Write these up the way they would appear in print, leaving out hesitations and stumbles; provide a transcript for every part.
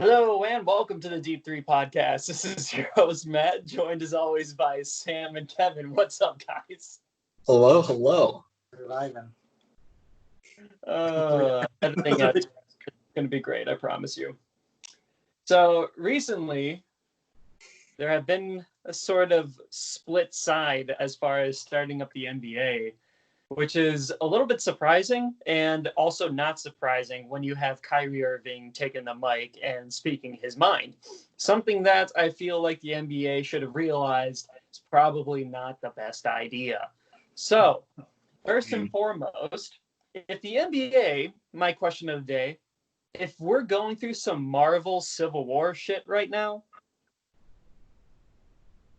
Hello and welcome to the Deep Three Podcast. This is your host Matt, joined as always by Sam and Kevin. What's up, guys? Hello. Surviving. Editing it's going to be great, I promise you. So recently, there have been a sort of split side as far as starting up the NBA, which is a little bit surprising and also not surprising when you have Kyrie Irving taking the mic and speaking his mind. Something that I feel like the NBA should have realized is probably not the best idea. So, first and foremost, if the NBA, my question of the day, if we're going through some Marvel Civil War shit right now,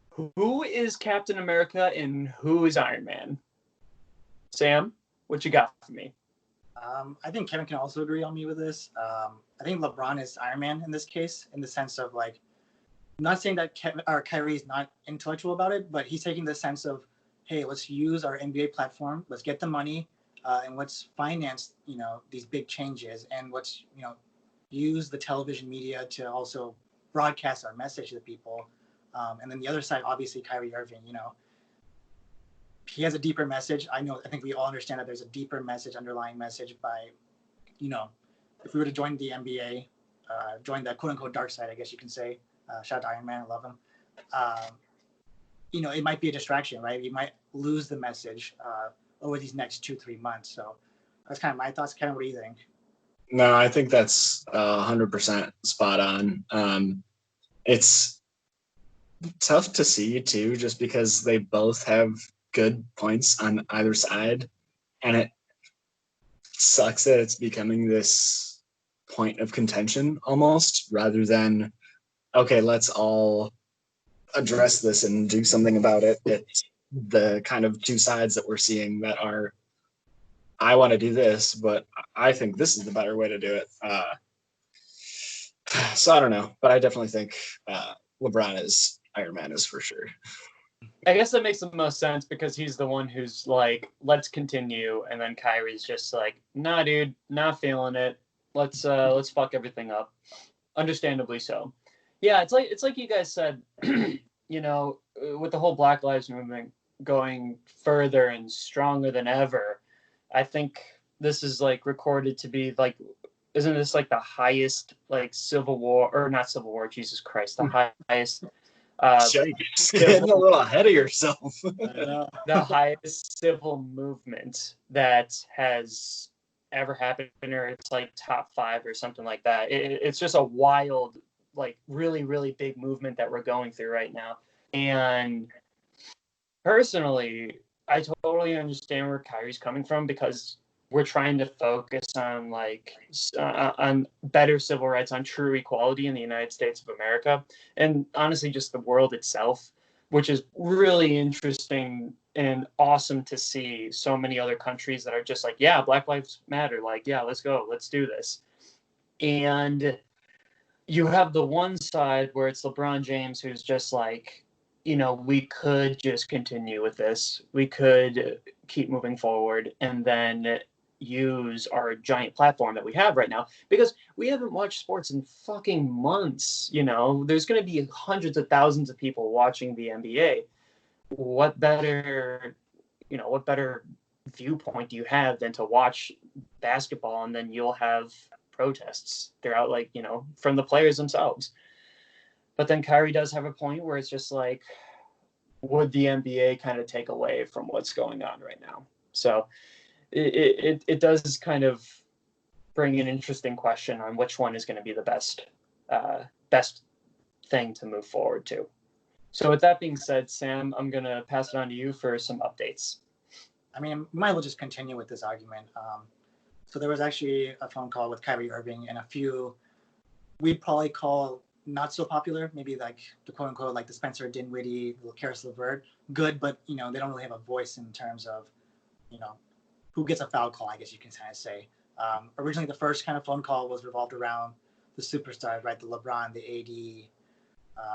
who is Captain America and who is Iron Man? Sam, what you got for me? I think Kevin can also agree on me with this. I think LeBron is Iron Man in this case, in the sense of like, I'm not saying that Kyrie is not intellectual about it, but he's taking the sense of, hey, let's use our NBA platform, let's get the money, and let's finance, these big changes, and let's, use the television media to also broadcast our message to the people. And then the other side, obviously, Kyrie Irving, he has a deeper message. I think we all understand that there's a deeper message, underlying message by, if we were to join the NBA, join the quote unquote dark side, I guess you can say, shout out to Iron Man, I love him. It might be a distraction, right? You might lose the message over these next 2-3 months. So that's kind of my thoughts. Kevin, what do you think? No, I think that's 100% spot on. It's tough to see too, just because they both have good points on either side, and it sucks that it's becoming this point of contention almost, rather than, okay, let's all address this and do something about it. It's the kind of two sides that we're seeing that are, I want to do this, but I think this is the better way to do it. So I don't know, but I definitely think LeBron is Iron Man is for sure. I guess that makes the most sense because he's the one who's like, let's continue, and then Kyrie's just like, nah, dude, not feeling it. Let's fuck everything up. Understandably so. Yeah, it's like you guys said, with the whole Black Lives Movement going further and stronger than ever, I think this is like recorded to be like, isn't this like the highest like Civil War, or not Civil War, Jesus Christ, the highest getting a little ahead of yourself. The highest civil movement that has ever happened, or it's like top 5 or something like that. It's just a wild, like really, really big movement that we're going through right now. And personally, I totally understand where Kyrie's coming from, because we're trying to focus on on better civil rights, on true equality in the United States of America, and honestly just the world itself, which is really interesting and awesome to see so many other countries that are just like, yeah, Black Lives Matter, like, yeah, let's go, let's do this. And you have the one side where it's LeBron James, who's just like, we could just continue with this. We could keep moving forward and then use our giant platform that we have right now, because we haven't watched sports in fucking months. There's going to be hundreds of thousands of people watching the NBA. What better viewpoint do you have than to watch basketball, and then you'll have protests throughout, from the players themselves. But then Kyrie does have a point where it's just like, would the NBA kind of take away from what's going on right now? So it does kind of bring an interesting question on which one is going to be the best thing to move forward to. So with that being said, Sam, I'm going to pass it on to you for some updates. I mean, we might as well just continue with this argument. So there was actually a phone call with Kyrie Irving and a few we'd probably call not so popular, maybe like the quote unquote, like the Spencer Dinwiddie, Karis LeVert, good, but they don't really have a voice in terms of, who gets a foul call, I guess you can kind of say. Originally, the first kind of phone call was revolved around the superstars, right? The LeBron, the AD,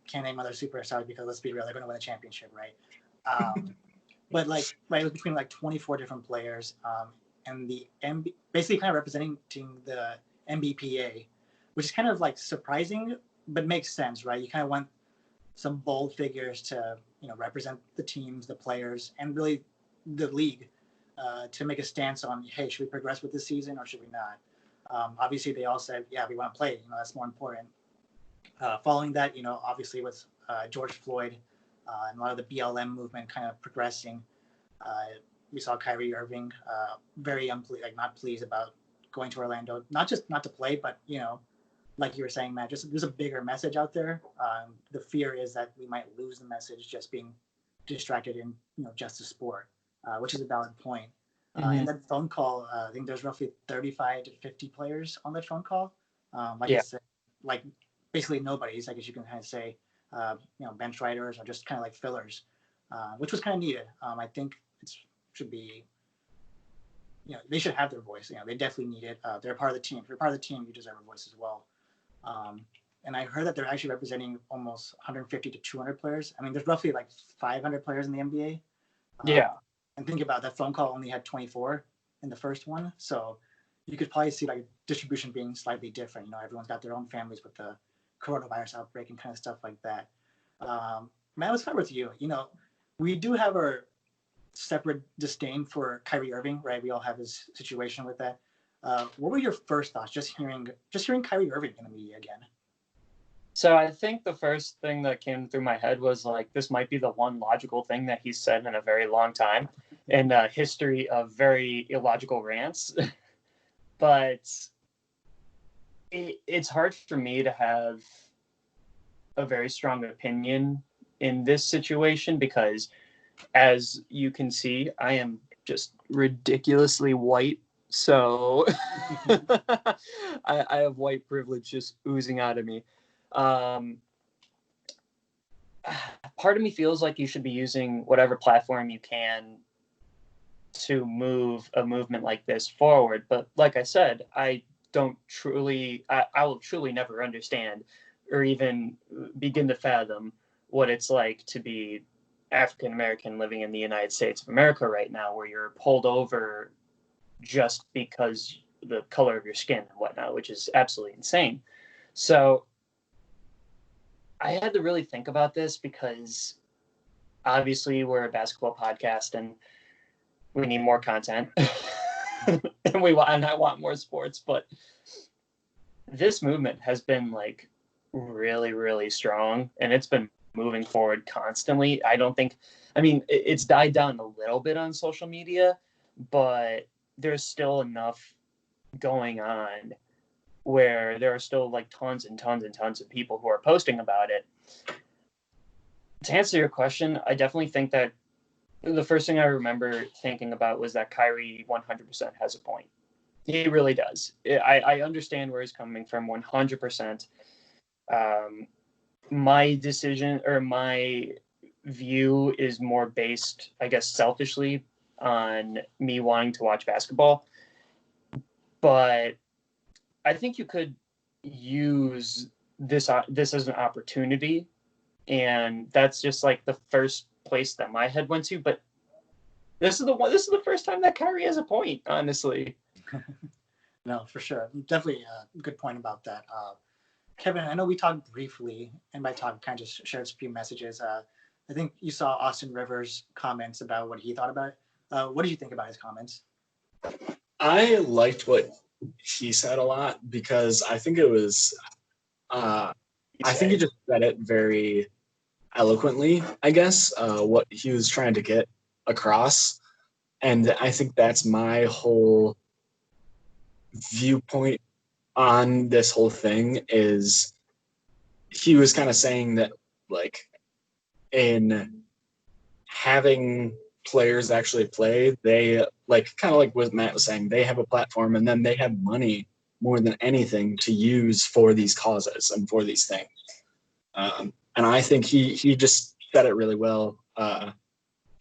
can't name other superstars because let's be real, they're going to win a championship, right? But it was between 24 different players, and the basically kind of representing the NBPA, which is kind of like surprising, but makes sense, right? You kind of want some bold figures to, represent the teams, the players, and really the league to make a stance on, hey, should we progress with this season or should we not? Obviously, they all said, yeah, we want to play. That's more important. Following that, obviously with George Floyd and a lot of the BLM movement kind of progressing, we saw Kyrie Irving very not pleased about going to Orlando, not to play, but like you were saying, Matt, just there's a bigger message out there. The fear is that we might lose the message just being distracted in just a sport, which is a valid point. In that phone call, I think there's roughly 35 to 50 players on that phone call. I said, like basically nobody's, I guess you can kind of say, bench riders or just kind of like fillers, which was kind of needed. I think it should be, they should have their voice. They definitely need it. They're part of the team. If you're part of the team, you deserve a voice as well. And I heard that they're actually representing almost 150 to 200 players. I mean, there's roughly like 500 players in the NBA. And think about that phone call only had 24 in the first one. So you could probably see like distribution being slightly different. Everyone's got their own families with the coronavirus outbreak and kind of stuff like that. Matt, let's start with you. We do have our separate disdain for Kyrie Irving, right? We all have his situation with that. What were your first thoughts just hearing Kyrie Irving in the media again? So I think the first thing that came through my head was like, this might be the one logical thing that he's said in a very long time in the history of very illogical rants. But it's hard for me to have a very strong opinion in this situation because, as you can see, I am just ridiculously white. So I have white privilege just oozing out of me. Part of me feels like you should be using whatever platform you can to move a movement like this forward. But like I said, I will truly never understand or even begin to fathom what it's like to be African American living in the United States of America right now, where you're pulled over just because the color of your skin and whatnot, which is absolutely insane. So I had to really think about this because obviously we're a basketball podcast and we need more content and I want more sports, but this movement has been like really, really strong and it's been moving forward constantly. It's died down a little bit on social media, but there's still enough going on where there are still like tons and tons and tons of people who are posting about it. To answer your question, I definitely think that the first thing I remember thinking about was that Kyrie 100% has a point. He really does. I understand where he's coming from 100%. My decision or my view is more based, I guess, selfishly on me wanting to watch basketball. But I think you could use this as an opportunity, and that's just like the first place that my head went to. But this is the first time that Kyrie has a point, honestly. No, for sure, definitely a good point about that. Kevin, I know we talked briefly, and by talk, kind of just shared a few messages. I think you saw Austin Rivers' comments about what he thought about it. What did you think about his comments? I liked what he said a lot because I think it was, I think he just said it very eloquently, I guess, what he was trying to get across. And I think that's my whole viewpoint on this whole thing is he was kind of saying that, like, in having players actually play, they like kind of like what Matt was saying, they have a platform and then they have money more than anything to use for these causes and for these things. And I think he just said it really well. And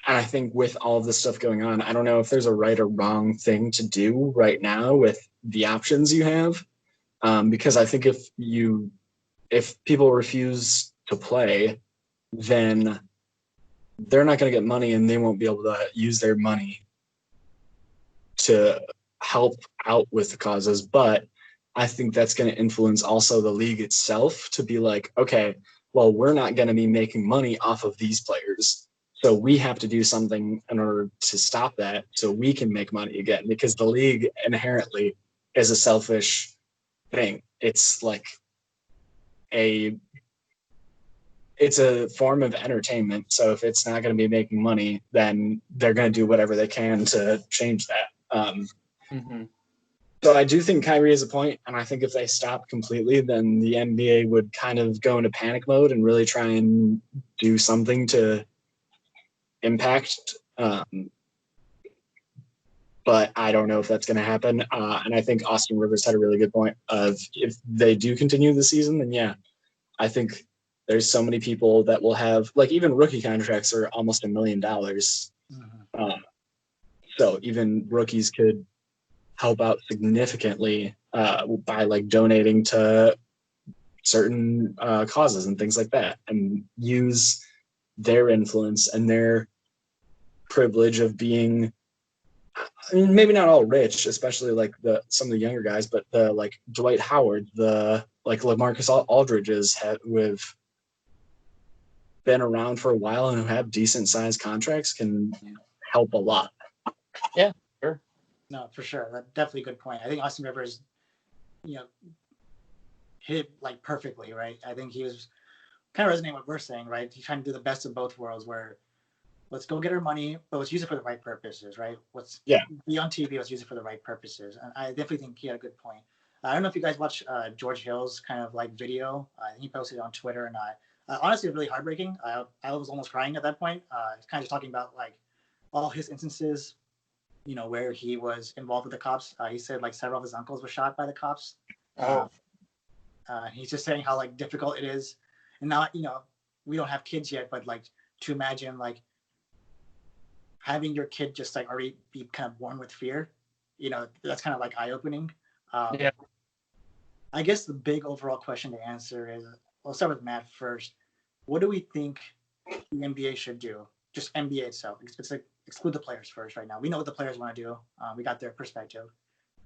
I think with all of this stuff going on, I don't know if there's a right or wrong thing to do right now with the options you have. Because I think if people refuse to play, then they're not going to get money and they won't be able to use their money to help out with the causes. But I think that's going to influence also the league itself to be like, okay, well, we're not going to be making money off of these players. So we have to do something in order to stop that so we can make money again, because the league inherently is a selfish thing. It's like it's a form of entertainment. So if it's not going to be making money, then they're going to do whatever they can to change that. So I do think Kyrie has a point, and I think if they stop completely, then the NBA would kind of go into panic mode and really try and do something to impact. But I don't know if that's going to happen. And I think Austin Rivers had a really good point of if they do continue the season, then yeah, I think there's so many people that will have, like, even rookie contracts are almost $1 million. So even rookies could help out significantly by like donating to certain causes and things like that, and use their influence and their privilege of being, I mean, maybe not all rich, especially like some of the younger guys, but the like Dwight Howard, the like LaMarcus Aldridge's who have been around for a while and who have decent sized contracts can help a lot. Yeah, sure. No, for sure. That's definitely a good point. I think Austin Rivers, hit like perfectly, right? I think he was kind of resonating with what we're saying, right? He's trying to do the best of both worlds, where let's go get our money, but let's use it for the right purposes, right? Let's be on TV, let's use it for the right purposes. And I definitely think he had a good point. I don't know if you guys watched George Hill's kind of like video. He posted it on Twitter, and honestly, it was really heartbreaking. I was almost crying at that point. It's kind of just talking about like all his instances, where he was involved with the cops. He said like several of his uncles were shot by the cops. He's just saying how like difficult it is, and now we don't have kids yet, but like to imagine like having your kid just like already be kind of born with fear, that's kind of like eye opening. I guess the big overall question to answer is, I'll start with Matt first. What do we think the NBA should do? Just NBA itself. It's like exclude the players first right now. We know what the players want to do. We got their perspective.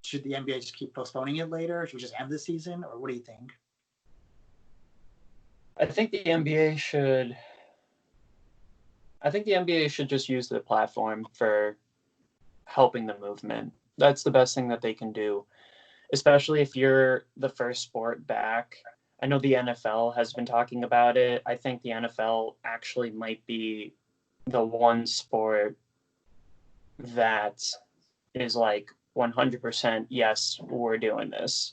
Should the NBA just keep postponing it later? Should we just end the season? Or what do you think? I think the NBA should just use the platform for helping the movement. That's the best thing that they can do, especially if you're the first sport back. I know the NFL has been talking about it. I think the NFL actually might be the one sport that is like 100% yes, we're doing this.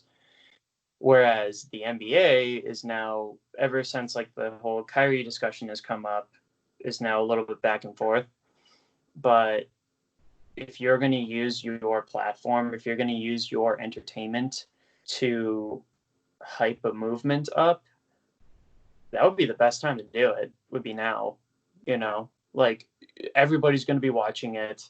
Whereas the NBA is now, ever since like the whole Kyrie discussion has come up, is now a little bit back and forth. But if you're going to use your platform, if you're going to use your entertainment to hype a movement up, that would be the best time to do it, would be now. Like everybody's going to be watching it.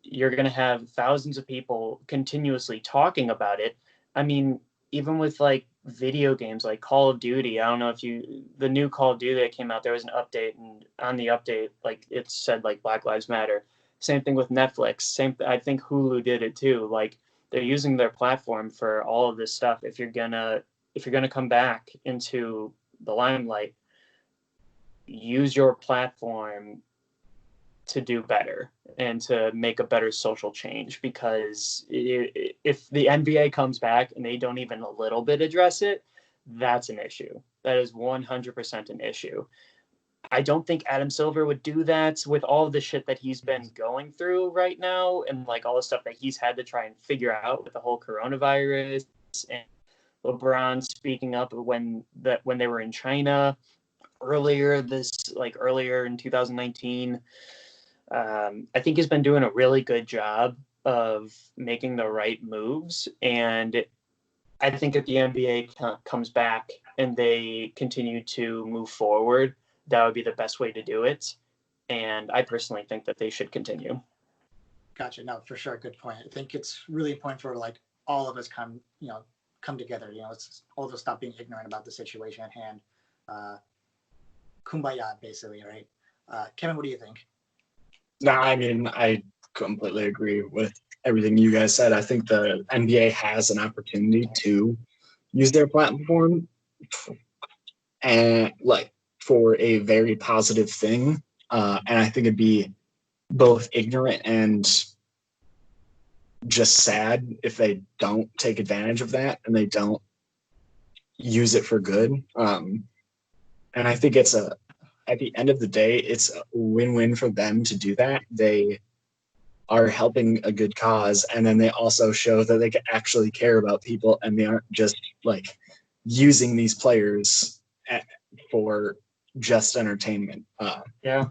You're going to have thousands of people continuously talking about it. I mean, even with like video games like Call of Duty, I don't know if the new Call of Duty that came out, there was an update, and on the update, like it said like Black Lives Matter. Same thing with Netflix. I think Hulu did it too. Like they're using their platform for all of this stuff. If you're gonna come back into the limelight, use your platform to do better and to make a better social change, because if the NBA comes back and they don't even a little bit address it, that's an issue. That is 100% an issue. I don't think Adam Silver would do that with all the shit that he's been going through right now, and like all the stuff that he's had to try and figure out with the whole coronavirus, and LeBron speaking up when they were in China earlier in 2019. I think he's been doing a really good job of making the right moves, and I think if the NBA comes back and they continue to move forward, that would be the best way to do it. And I personally think that they should continue. Gotcha. No, for sure. Good point. I think it's really important for like all of us come together. Let's all of us stop being ignorant about the situation at hand. Kumbaya, basically, right? Kevin, what do you think? No, I mean, I completely agree with everything you guys said. I think the NBA has an opportunity to use their platform and like for a very positive thing. And I think it'd be both ignorant and just sad if they don't take advantage of that and they don't use it for good. And I think at the end of the day, it's a win-win for them to do that. They are helping a good cause, and then they also show that they can actually care about people and they aren't just like using these players for just entertainment. Yeah.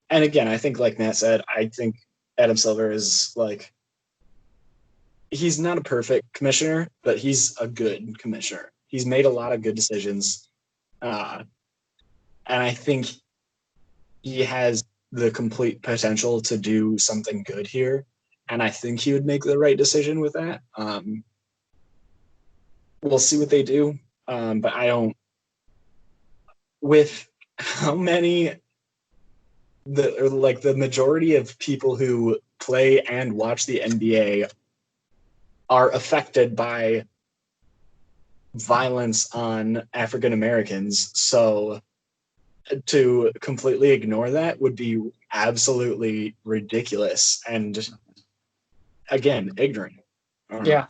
And again, I think like Matt said, I think Adam Silver is like, he's not a perfect commissioner, but he's a good commissioner. He's made a lot of good decisions. And I think he has the complete potential to do something good here. And I think he would make the right decision with that. We'll see what they do. But I don't, with how many, the majority of people who play and watch the NBA are affected by violence on African Americans. So to completely ignore that would be absolutely ridiculous and, again, ignorant. Yeah,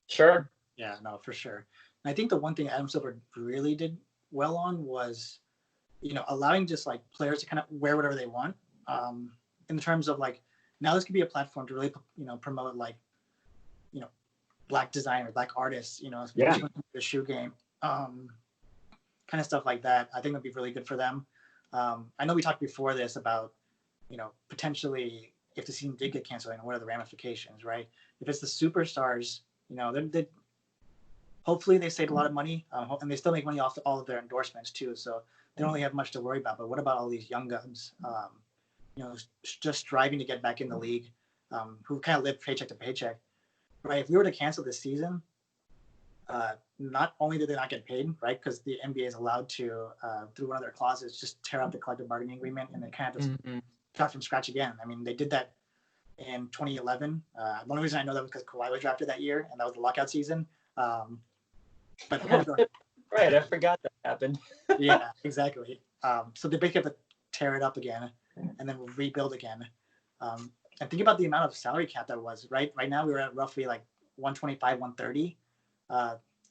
sure. Yeah, no, for sure. And I think the one thing Adam Silver really did well on was, allowing just like players to kind of wear whatever they want. In terms of like, now this could be a platform to really, promote like, Black designers, Black artists, especially the shoe game, kind of stuff like that. I think would be really good for them. I know we talked before this about, potentially if the season did get canceled, what are the ramifications, right? If it's the superstars, they hopefully they saved a lot of money, and they still make money off all of their endorsements too. So they don't really have much to worry about. But what about all these young guns, just striving to get back in the league, who kind of live paycheck to paycheck, right? If we were to cancel this season, not only did they not get paid, right? Because the NBA is allowed to, through one of their clauses, just tear up the collective bargaining agreement and then kind of just start from scratch again. I mean, they did that in 2011. The only reason I know that was because Kawhi was drafted that year, and that was the lockout season. But right, I forgot that happened. Yeah, exactly. So they basically have to tear it up again and then rebuild again. And think about the amount of salary cap that was, right? Right now we're at roughly like 125, 130.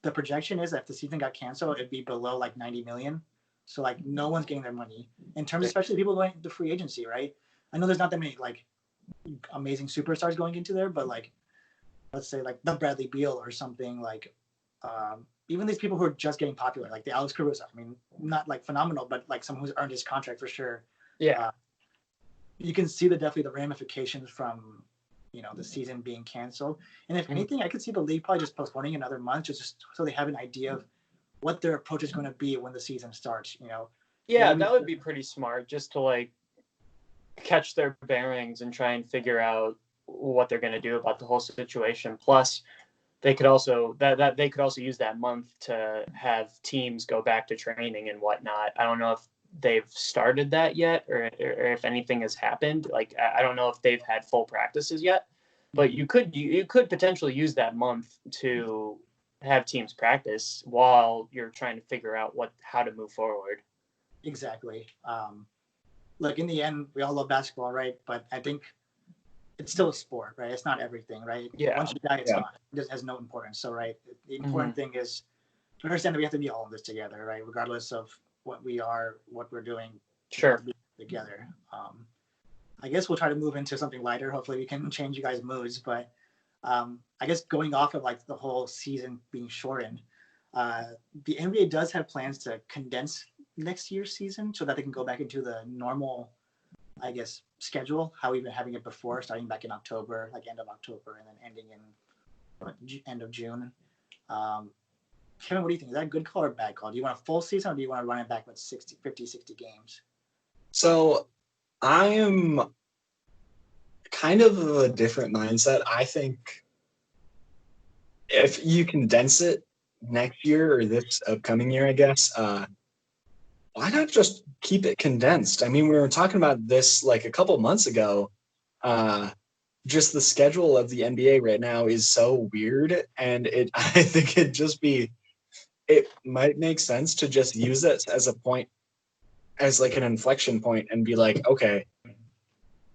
The projection is that if the season got canceled, it'd be below like 90 million. So like no one's getting their money in terms, especially people going to free agency, right? I know there's not that many like amazing superstars going into there, but like, let's say like the Bradley Beal or something like, even these people who are just getting popular, like the Alex Caruso. I mean, not like phenomenal, but like someone who's earned his contract for sure. Yeah. You can see definitely the ramifications from, the season being canceled. And if anything, I could see the league probably just postponing another month just so they have an idea of what their approach is going to be when the season starts, Yeah, maybe that would be pretty smart, just to like catch their bearings and try and figure out what they're going to do about the whole situation. Plus, they could also they could also use that month to have teams go back to training and whatnot. I don't know if they've started that yet or if anything has happened. Like, I don't know if they've had full practices yet, but you could potentially use that month to have teams practice while you're trying to figure out how to move forward. Exactly. Look, in the end, we all love basketball, right? But I think it's still a sport, right? It's not everything, right? Yeah. Once you die, it's gone. It just has no importance. So, right, the important thing is to understand that we have to be all in this together, right? Regardless of what we are, what we're doing. Sure. Together. I guess we'll try to move into something lighter. Hopefully we can change you guys' moods. But I guess going off of like the whole season being shortened, the NBA does have plans to condense next year's season so that they can go back into the normal, I guess, schedule, how we've been having it before, starting back in October, like end of October, and then ending in end of June. Kevin, what do you think? Is that a good call or a bad call? Do you want a full season or do you want to run it back with 60 games? So I am kind of a different mindset. I think if you condense it next year or this upcoming year, I guess, why not just keep it condensed? I mean, we were talking about this like a couple months ago. just the schedule of the NBA right now is so weird, and I think it might make sense to just use it as a point, as like an inflection point, and be like, okay,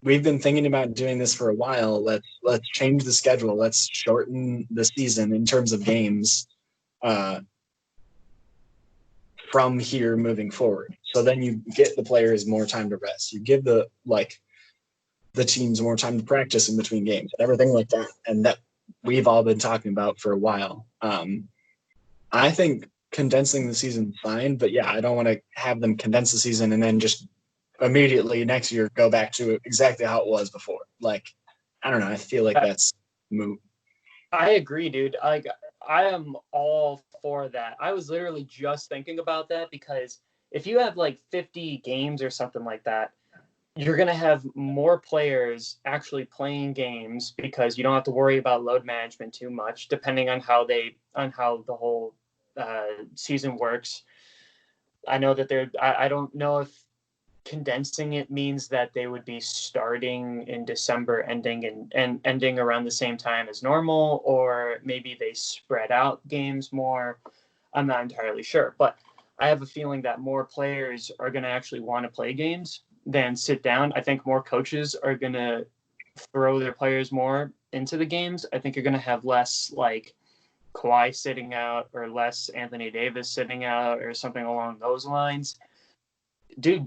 we've been thinking about doing this for a while. Let's change the schedule. Let's shorten the season in terms of games from here moving forward. So then you get the players more time to rest. You give the teams more time to practice in between games and everything like that. And that we've all been talking about for a while. I think condensing the season is fine, but yeah, I don't want to have them condense the season and then just immediately next year go back to exactly how it was before. Like, I don't know. I feel like that's moot. I agree, dude. I am all for that. I was literally just thinking about that because if you have like 50 games or something like that, you're going to have more players actually playing games because you don't have to worry about load management too much, depending on how the whole season works. I know that I don't know if condensing it means that they would be starting in December, ending and ending around the same time as normal, or maybe they spread out games more. I'm not entirely sure, but I have a feeling that more players are going to actually want to play games than sit down. I think more coaches are going to throw their players more into the games. I think you're going to have less like Kawhi sitting out or less Anthony Davis sitting out or something along those lines. Dude,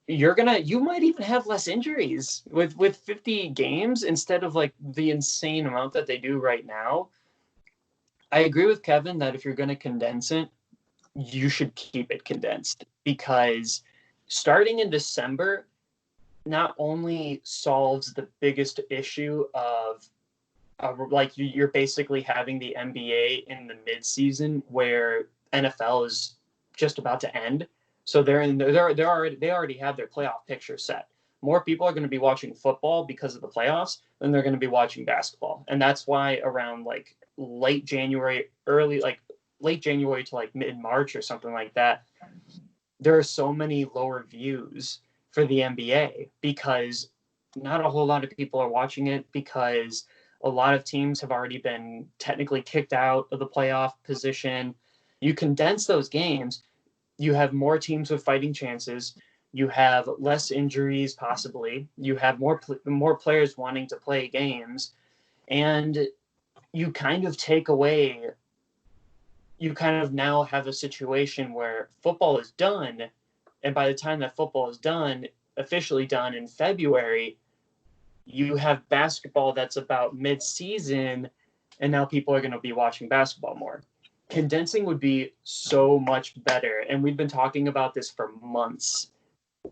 you might even have less injuries with 50 games instead of like the insane amount that they do right now. I agree with Kevin that if you're going to condense it, you should keep it condensed because starting in December not only solves the biggest issue of like you're basically having the NBA in the mid-season where NFL is just about to end. So they already have their playoff picture set. More people are going to be watching football because of the playoffs than they're going to be watching basketball. And that's why around like late January to like mid-March or something like that, there are so many lower views for the NBA because not a whole lot of people are watching it because a lot of teams have already been technically kicked out of the playoff position. You condense those games, you have more teams with fighting chances. You have less injuries, possibly. You have more players wanting to play games, and you kind of take away. You kind of now have a situation where football is done, and by the time that football is done, officially done in February, you have basketball that's about mid-season, and now people are going to be watching basketball more. Condensing would be so much better, and we've been talking about this for months.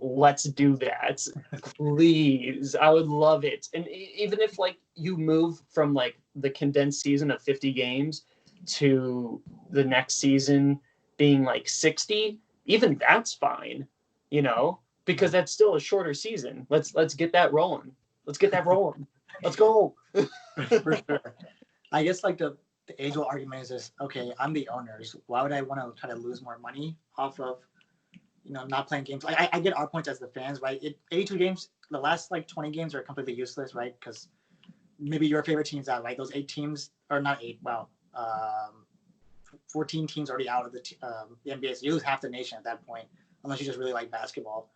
Let's do that, please. I would love it. And even if like you move from like the condensed season of 50 games to the next season being like 60, even that's fine, because that's still a shorter season. Let's get that rolling. Let's get that rolling. Let's go. For sure. I guess like the age-old argument is this: okay, I'm the owners. Why would I want to try to lose more money off of, not playing games? Like I get our points as the fans, right? 82 games, the last like 20 games are completely useless, right? Because maybe your favorite team's out, right? Those 8 teams, or not 8, 14 teams already out of the NBA. So you lose half the nation at that point, unless you just really like basketball.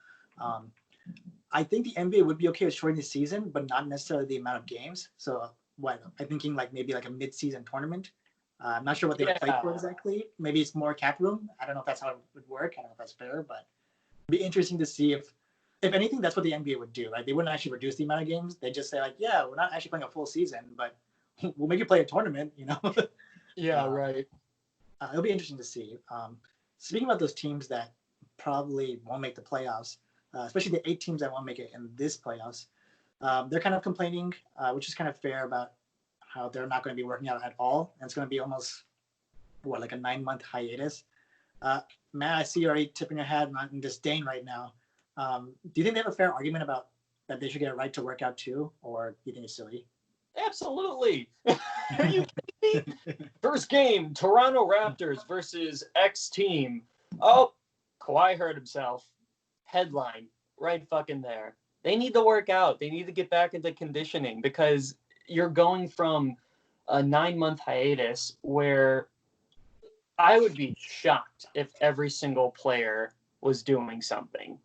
I think the NBA would be okay with shortening the season, but not necessarily the amount of games. So I'm thinking like maybe like a mid-season tournament. I'm not sure what they would play for exactly. Maybe it's more cap room. I don't know if that's how it would work. I don't know if that's fair, but it'd be interesting to see if anything, that's what the NBA would do. Right? They wouldn't actually reduce the amount of games. They just say like, yeah, we're not actually playing a full season, but we'll make you play a tournament. Yeah, right. It'll be interesting to see. Speaking about those teams that probably won't make the playoffs, especially the 8 teams that won't make it in this playoffs, they're kind of complaining, which is kind of fair, about how they're not going to be working out at all. And it's going to be almost, like a 9-month hiatus. Matt, I see you already tipping your head in disdain right now. Do you think they have a fair argument about that they should get a right to work out too, or do you think it's silly? Absolutely. Are you kidding me? First game, Toronto Raptors versus X team. Oh, Kawhi hurt himself. Headline right fucking there. They need to work out. They need to get back into conditioning because you're going from a 9-month hiatus where I would be shocked if every single player was doing something.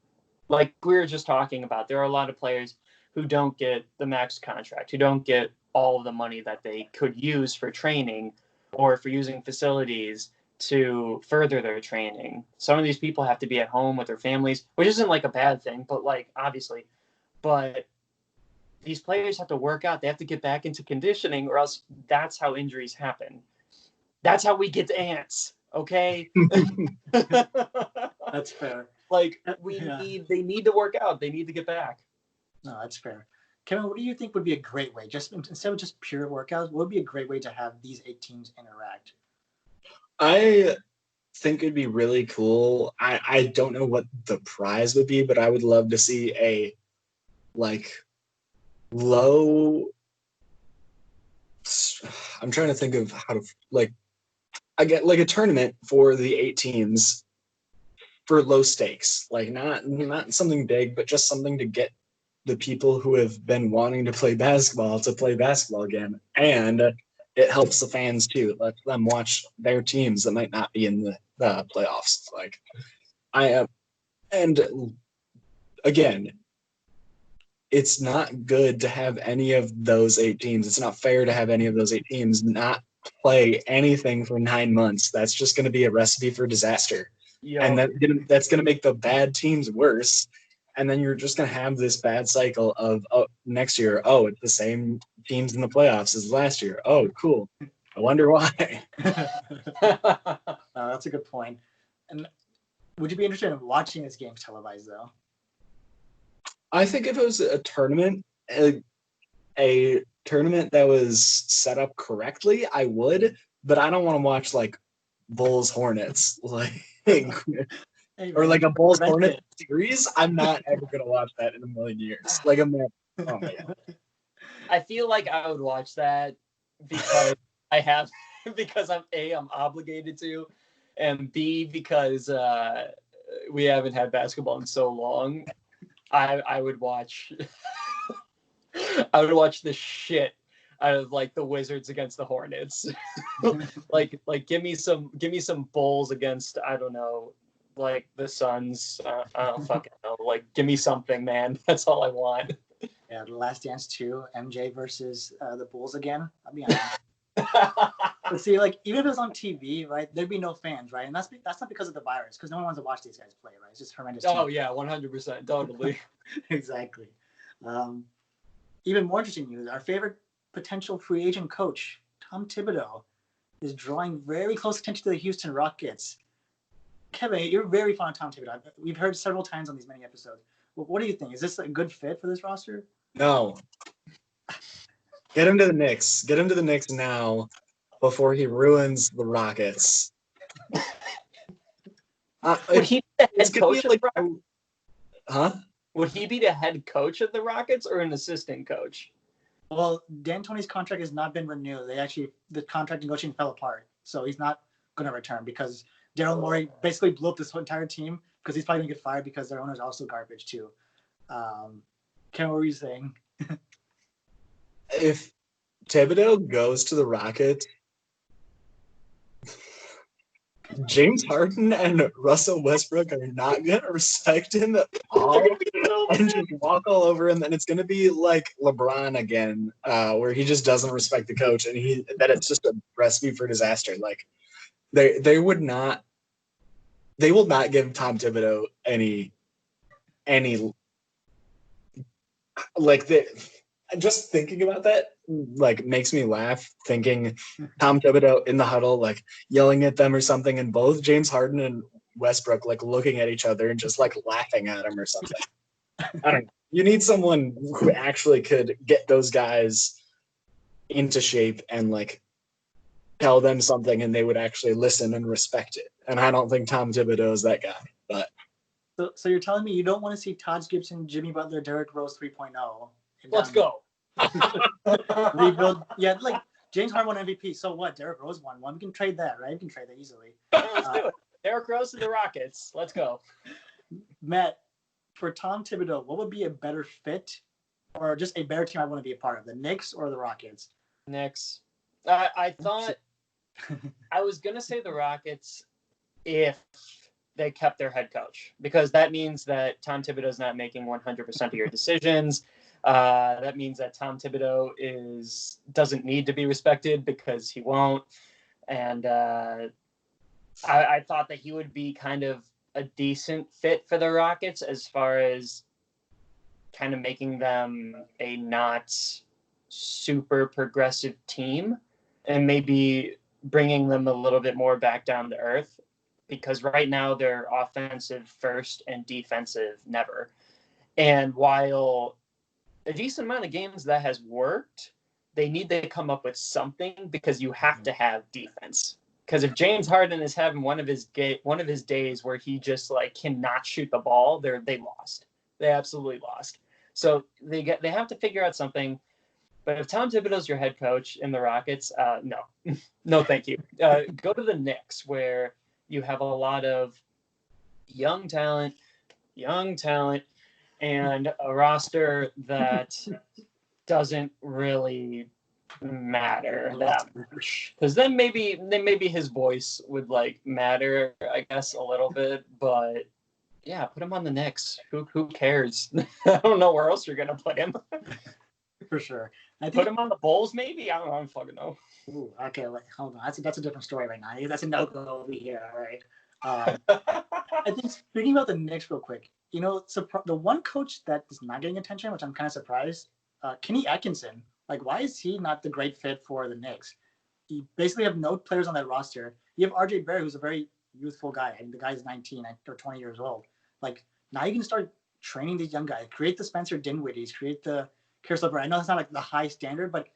Like we were just talking about, there are a lot of players who don't get the max contract, who don't get all of the money that they could use for training or for using facilities to further their training. Some of these people have to be at home with their families, which isn't like a bad thing, but like obviously, but these players have to work out. They have to get back into conditioning, or else that's how injuries happen. That's how we get ants. Okay. That's fair. Like they need to work out. They need to get back. No, that's fair. Kevin, what do you think would be a great way, just instead of just pure workouts, what would be a great way to have these 8 teams interact? I think it'd be really cool. I don't know what the prize would be, but I would love to see a like low. I'm trying to think of how to like. I get like a tournament for the 8 teams for low stakes, like not something big, but just something to get the people who have been wanting to play basketball again, and it helps the fans too. Let them watch their teams that might not be in the playoffs. Like and again, it's not good to have any of those 8 teams. It's not fair to have any of those 8 teams not play anything for 9 months. That's just going to be a recipe for disaster. Yo. And that's going to make the bad teams worse. And then you're just going to have this bad cycle of next year, it's the same teams in the playoffs as last year. Oh, cool. I wonder why. That's a good point. And would you be interested in watching this game televised, though? I think if it was a tournament, a tournament that was set up correctly, I would. But I don't want to watch like Bulls Hornets, like or like a Bulls Hornets series. I'm not ever gonna watch that in a million years. Like I'm not. Oh my God. I feel like I would watch that because because I'm obligated to, and B, because we haven't had basketball in so long. I would watch I would watch the shit out of like the Wizards against the Hornets. like give me some Bulls against, I don't know, like the Suns. I don't fucking know. Like give me something, man. That's all I want. Yeah, The Last Dance 2, MJ versus the Bulls again. I'll be honest. But see, like even if it was on TV, right, there'd be no fans, right? And that's not because of the virus, because no one wants to watch these guys play, right? It's just horrendous. Oh yeah, 100%, totally. Exactly. Even more interesting news: our favorite potential free agent coach, Tom Thibodeau, is drawing very close attention to the Houston Rockets. Kevin, you're very fond of Tom Thibodeau. We've heard several times on these many episodes. What do you think? Is this a good fit for this roster? No. Get him to the Knicks. Get him to the Knicks now before he ruins the Rockets. Would he be the head coach of the Rockets? Huh? Would he be the head coach of the Rockets or an assistant coach? Well, D'Antoni's contract has not been renewed. The contract negotiation fell apart, so he's not going to return because Daryl Morey basically blew up this entire team because he's probably going to get fired because their owner's also garbage too. Ken, what were you saying? If Thibodeau goes to the Rockets, James Harden and Russell Westbrook are not going to respect him at all and just walk all over him. And it's going to be like LeBron again, where he just doesn't respect the coach and that it's just a recipe for disaster. Like they will not give Tom Thibodeau any like just thinking about that like makes me laugh, thinking Tom Thibodeau in the huddle like yelling at them or something, and both James Harden and Westbrook like looking at each other and just like laughing at him or something. I don't know. You need someone who actually could get those guys into shape and like tell them something and they would actually listen and respect it. And I don't think Tom Thibodeau is that guy. But so you're telling me you don't want to see Taj Gibson, Jimmy Butler, Derrick Rose 3.0? Let's go. Rebuild. Yeah, like James Harden won MVP. So what? Derrick Rose won one. We can trade that, right? We can trade that easily. Let's do it. Derrick Rose to the Rockets. Let's go. Matt, for Tom Thibodeau, what would be a better fit or just a better team I want to be a part of, the Knicks or the Rockets? Knicks. I thought I was going to say the Rockets if they kept their head coach, because that means that Tom Thibodeau is not making 100% of your decisions. That means that Tom Thibodeau doesn't need to be respected because he won't. And I thought that he would be kind of a decent fit for the Rockets as far as kind of making them a not super progressive team and maybe bringing them a little bit more back down to earth, because right now they're offensive first and defensive never. And while a decent amount of games that has worked, they need to come up with something, because you have to have defense. Because if James Harden is having one of his days where he just like cannot shoot the ball, they lost. They absolutely lost. So they have to figure out something. But if Tom Thibodeau's your head coach in the Rockets, no, thank you. Go to the Knicks, where you have a lot of young talent, and a roster that doesn't really matter that much. Because then maybe his voice would like matter, I guess, a little bit. But yeah, put him on the Knicks. Who cares? I don't know where else you're gonna put him. For sure. Put him on the Bulls, maybe. I don't fucking know. Ooh, okay, hold on. That's a different story right now. That's a no-go over here. All right. I think speaking about the Knicks real quick, the one coach that is not getting attention, which I'm kind of surprised, Kenny Atkinson. Like, why is he not the great fit for the Knicks? You basically have no players on that roster. You have RJ Barrett, who's a very youthful guy. I mean, the guy's 19 or 20 years old. Like, now you can start training these young guys. Create the Spencer Dinwiddies. Create the Caris LeVert. I know it's not like the high standard, but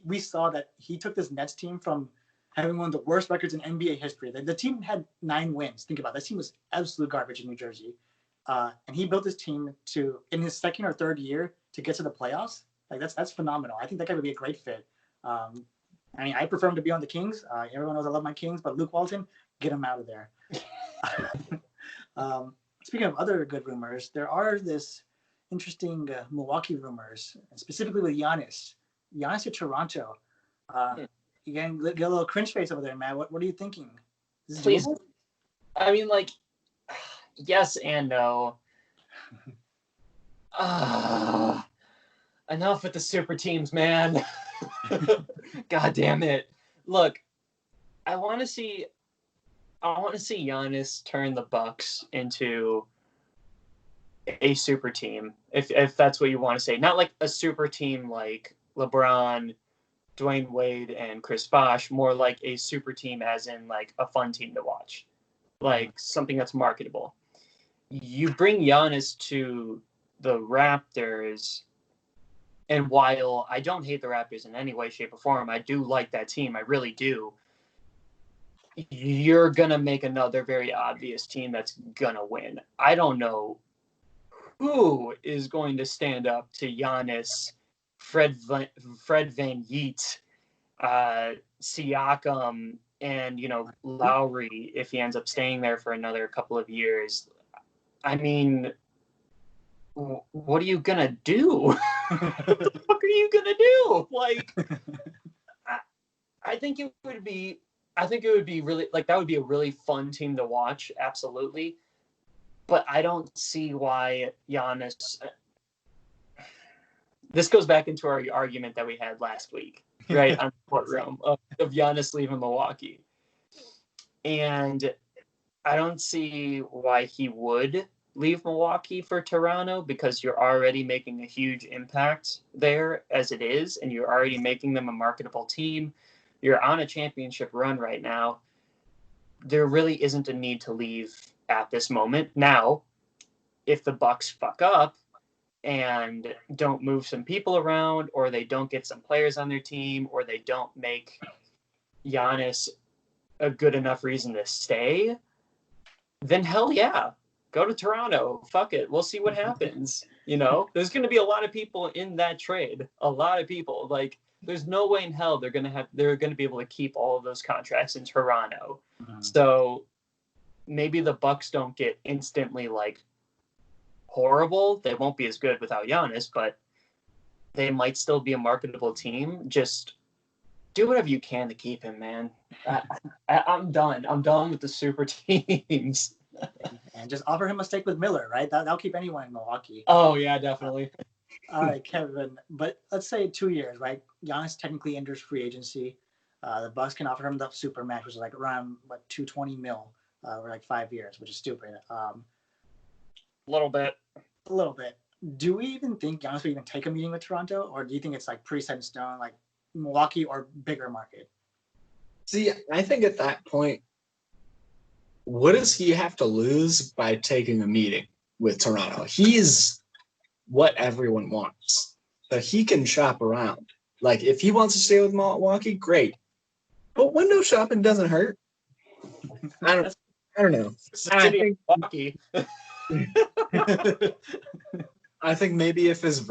we saw that he took this Nets team from having one of the worst records in NBA history. The team had 9 wins. Think about it. That team was absolute garbage in New Jersey. And he built this team in his second or third year to get to the playoffs. Like, that's phenomenal. I think that guy would be a great fit. I prefer him to be on the Kings. Everyone knows I love my Kings, but Luke Walton, get him out of there. Speaking of other good rumors, there are this interesting Milwaukee rumors, and specifically with Yanis. Yanis to Toronto. You get a little cringe face over there, man. What are you thinking? Please. I mean, like, yes and no. Enough with the super teams, man. God damn it. Look, I want to see Giannis turn the Bucks into a super team, if that's what you want to say. Not like a super team like LeBron, Dwayne Wade, and Chris Bosh. More like a super team as in like a fun team to watch. Like something that's marketable. You bring Giannis to the Raptors, and while I don't hate the Raptors in any way, shape, or form, I do like that team. I really do. You're going to make another very obvious team that's going to win. I don't know who is going to stand up to Giannis, Fred VanVleet, Siakam, and, Lowry, if he ends up staying there for another couple of years. I mean, what are you going to do? What the fuck are you going to do? Like, I think it would be really, like, that would be a really fun team to watch. Absolutely. But I don't see why Giannis, this goes back into our argument that we had last week, right? On the courtroom of Giannis leaving Milwaukee. And I don't see why he would leave Milwaukee for Toronto, because you're already making a huge impact there as it is, and you're already making them a marketable team. You're on a championship run right now. There really isn't a need to leave at this moment. Now, if the Bucks fuck up and don't move some people around, or they don't get some players on their team, or they don't make Giannis a good enough reason to stay, then hell yeah, go to Toronto. Fuck it. We'll see what happens. There's going to be a lot of people in that trade. A lot of people. Like, there's no way in hell they're going to be able to keep all of those contracts in Toronto. Mm-hmm. So maybe the Bucks don't get instantly like horrible. They won't be as good without Giannis, but they might still be a marketable team. Just do whatever you can to keep him, man. I'm done. I'm done with the super teams. And just offer him a stake with Miller, right? That'll keep anyone in Milwaukee. Oh, yeah, definitely. All right, Kevin. But let's say 2 years, right? Giannis technically enters free agency. The Bucks can offer him the super max, which is like around what 220 mil or like 5 years, which is stupid. A little bit. A little bit. Do we even think Giannis would even take a meeting with Toronto, or do you think it's like pretty set in stone, like Milwaukee or bigger market? See, I think at that point, what does he have to lose by taking a meeting with Toronto? He's what everyone wants. So he can shop around. Like, if he wants to stay with Milwaukee, great. But window shopping doesn't hurt. I don't know. I think Milwaukee. I think maybe if his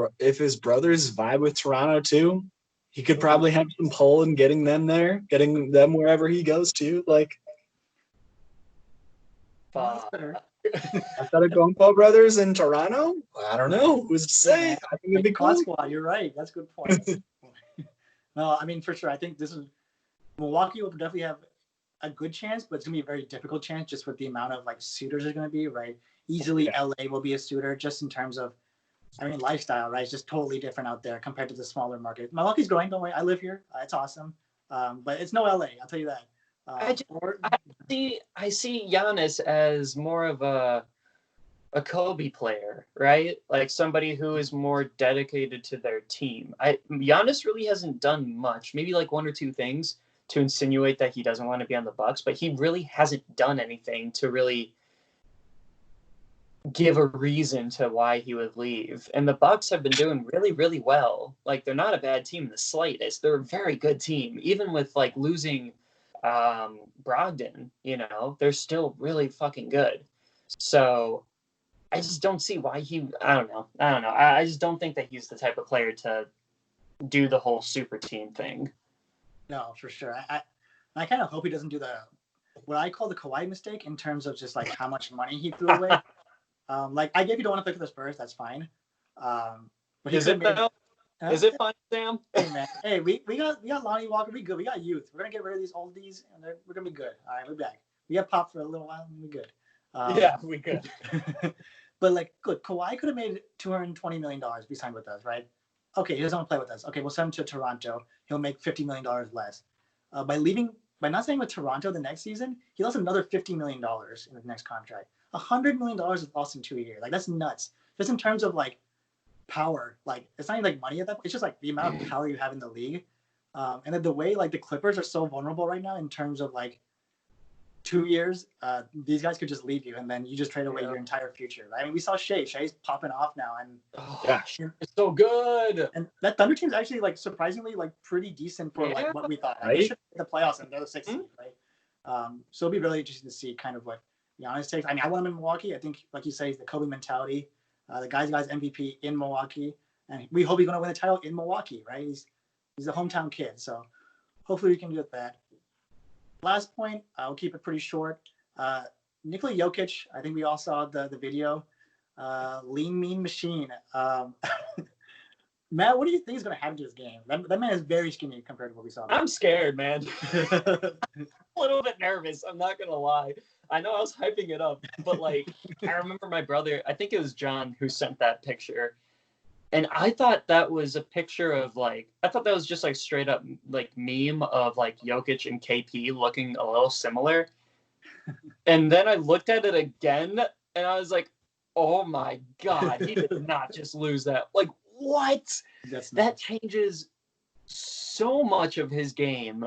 brothers vibe with Toronto too, he could probably have some pull in getting them there, getting them wherever he goes to. Like, I thought of going Paul brothers in Toronto. I don't know. Who's to say? I think it'd be cool. Squad, you're right. That's a good point. No, I mean, for sure. I think Milwaukee will definitely have a good chance, but it's gonna be a very difficult chance just with the amount of like suitors there's gonna be, right? Easily LA will be a suitor just in terms of, I mean, lifestyle, right? It's just totally different out there compared to the smaller market. Milwaukee's growing, don't worry. I live here. It's awesome. But it's no LA, I'll tell you that. I see Giannis as more of a Kobe player, right? Like somebody who is more dedicated to their team. Giannis really hasn't done much, maybe like one or two things to insinuate that he doesn't want to be on the Bucks, but he really hasn't done anything to really give a reason to why he would leave. And the Bucks have been doing really, really well. Like, they're not a bad team in the slightest. They're a very good team. Even with like losing Brogdon, they're still really fucking good. So I just don't see why I don't know. I just don't think that he's the type of player to do the whole super team thing. No, for sure. I kind of hope he doesn't do what I call the Kawhi mistake in terms of just like how much money he threw away. Like, I get you don't want to play for the Spurs, that's fine. But is it though? Is it fun, Sam? Hey man, hey, we got Lonnie Walker, we good. We got youth. We're gonna get rid of these oldies, and we're gonna be good. All right, we're back. We got Pop for a little while, and we're good. Yeah, we good. But like, good. Kawhi could have made $220 million if he signed with us, right? Okay, he doesn't want to play with us. Okay, we'll send him to Toronto. He'll make $50 million less. By not staying with Toronto the next season, he lost another $50 million in the next contract. $100 million is lost in 2 years. Like, that's nuts. Just in terms of like power, like it's not even like money at that point. It's just like the amount of power you have in the league. And then the way like the Clippers are so vulnerable right now in terms of like 2 years, these guys could just leave you and then you just trade away your entire future. Right? I mean, we saw Shea. Shea's popping off now, and it's so good. And that Thunder team's actually like surprisingly like pretty decent for like what we thought. Like, they should make the playoffs and they're the sixth seed, right? So it'll be really interesting to see kind of what Giannis takes. I mean, I want him in Milwaukee. I think, like you say, he's the Kobe mentality. The guy's MVP in Milwaukee, and we hope he's going to win the title in Milwaukee, right? He's a hometown kid, so hopefully we can do that. Last point, I'll keep it pretty short. Nikola Jokic, I think we all saw the video. Lean, mean machine. Matt, what do you think is going to happen to his game? That man is very skinny compared to what we saw. I'm scared, man. A little bit nervous. I'm not going to lie. I know I was hyping it up, but like, I remember my brother, I think it was John, who sent that picture. And I thought that was a picture of like, I thought that was just like straight up like meme of like Jokic and KP looking a little similar. And then I looked at it again and I was like, oh my God, he did not just lose that. Like, what? That changes so much of his game.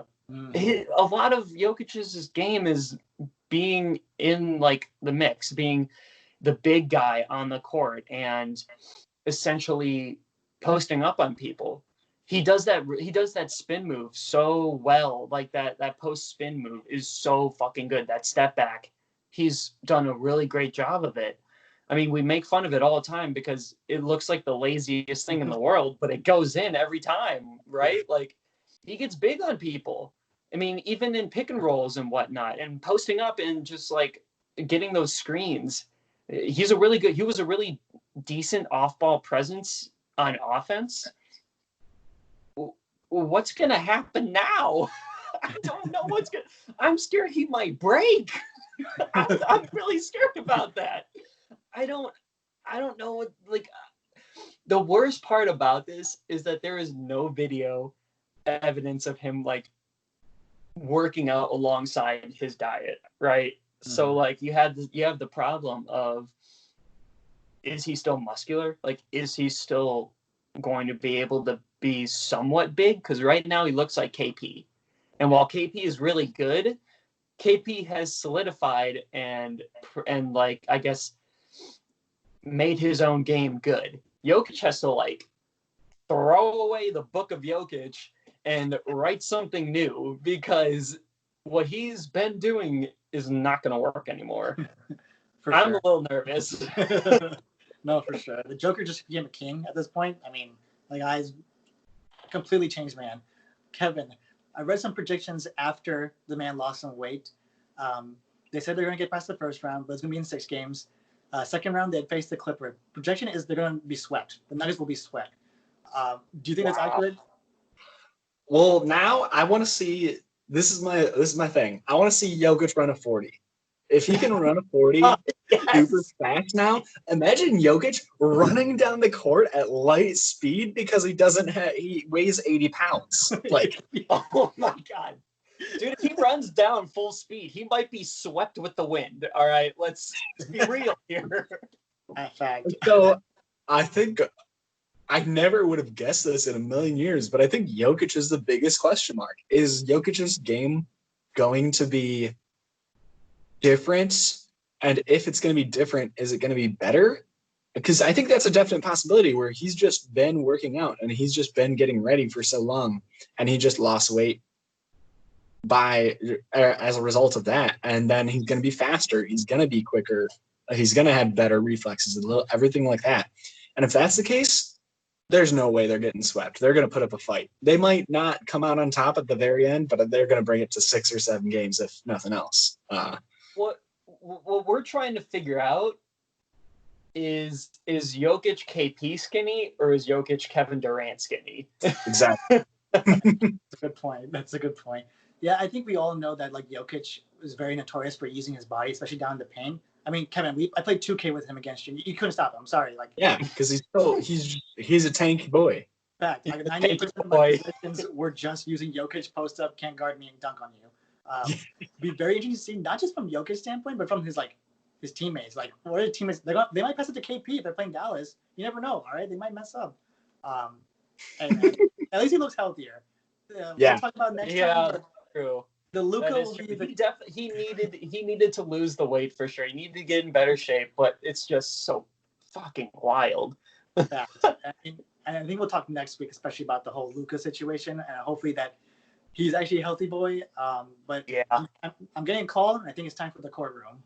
A lot of Jokic's game is being in like the mix, being the big guy on the court and essentially posting up on people. He does that spin move so well. Like that post spin move is so fucking good. That step back, he's done a really great job of it. I mean, we make fun of it all the time because it looks like the laziest thing in the world, but it goes in every time, right? Like, he gets big on people. I mean, even in pick and rolls and whatnot, and posting up and just like getting those screens. He was a really decent off-ball presence on offense. What's going to happen now? I don't know what's going to... I'm scared he might break. I'm really scared about that. I don't know what, like, the worst part about this is that there is no video evidence of him, like, working out alongside his diet, right? So like you have the problem of, is he still muscular? Like, is he still going to be able to be somewhat big? Because right now he looks like KP, and while KP is really good, KP has solidified and like, I guess, made his own game good. Jokic has to like throw away the book of Jokic and write something new, because what he's been doing is not going to work anymore. I'm a little nervous. No, for sure. The Joker just became a king at this point. I mean, the guy's completely changed, man. Kevin, I read some predictions after the man lost some weight. They said they're going to get past the first round, but it's going to be in 6 games. Second round, they'd face the Clippers. Projection is they're going to be swept. The Nuggets will be swept. Do you think that's accurate? Well, now I want to see. This is my thing. I want to see Jokic run a 40. If he can run a 40 super fast now, imagine Jokic running down the court at light speed because he weighs 80 pounds. Like, oh my God. Dude, if he runs down full speed, he might be swept with the wind. All right, let's be real here. Fact. So I think I never would have guessed this in a million years, but I think Jokic is the biggest question mark. Is Jokic's game going to be different? And if it's going to be different, is it going to be better? Because I think that's a definite possibility where he's just been working out and he's just been getting ready for so long, and he just lost weight as a result of that. And then he's going to be faster. He's going to be quicker. He's going to have better reflexes, everything like that. And if that's the case, there's no way they're getting swept. They're going to put up a fight. They might not come out on top at the very end, but they're going to bring it to 6 or 7 games, if nothing else. What we're trying to figure out is Jokic KP skinny, or is Jokic Kevin Durant skinny? Exactly. That's a good point. That's a good point. Yeah, I think we all know that like Jokic is very notorious for using his body, especially down in the paint. I mean, Kevin, I played 2K with him against you. You couldn't stop him. I'm sorry. Like, yeah, because he's a tanky boy. Fact. Like 98% of my positions were just using Jokic post up, can't guard me, and dunk on you. Be very interesting to see, not just from Jokic's standpoint, but from his teammates. Like, what are the teammates? They might pass it to KP if they're playing Dallas. You never know. All right, they might mess up. And at least he looks healthier. Yeah. We'll talk about next time. Yeah, true. The Luka will be he needed to lose the weight for sure. He needed to get in better shape, but it's just so fucking wild. And I think we'll talk next week, especially about the whole Luka situation, and hopefully that he's actually a healthy boy. But yeah, I'm getting a call, and I think it's time for the courtroom.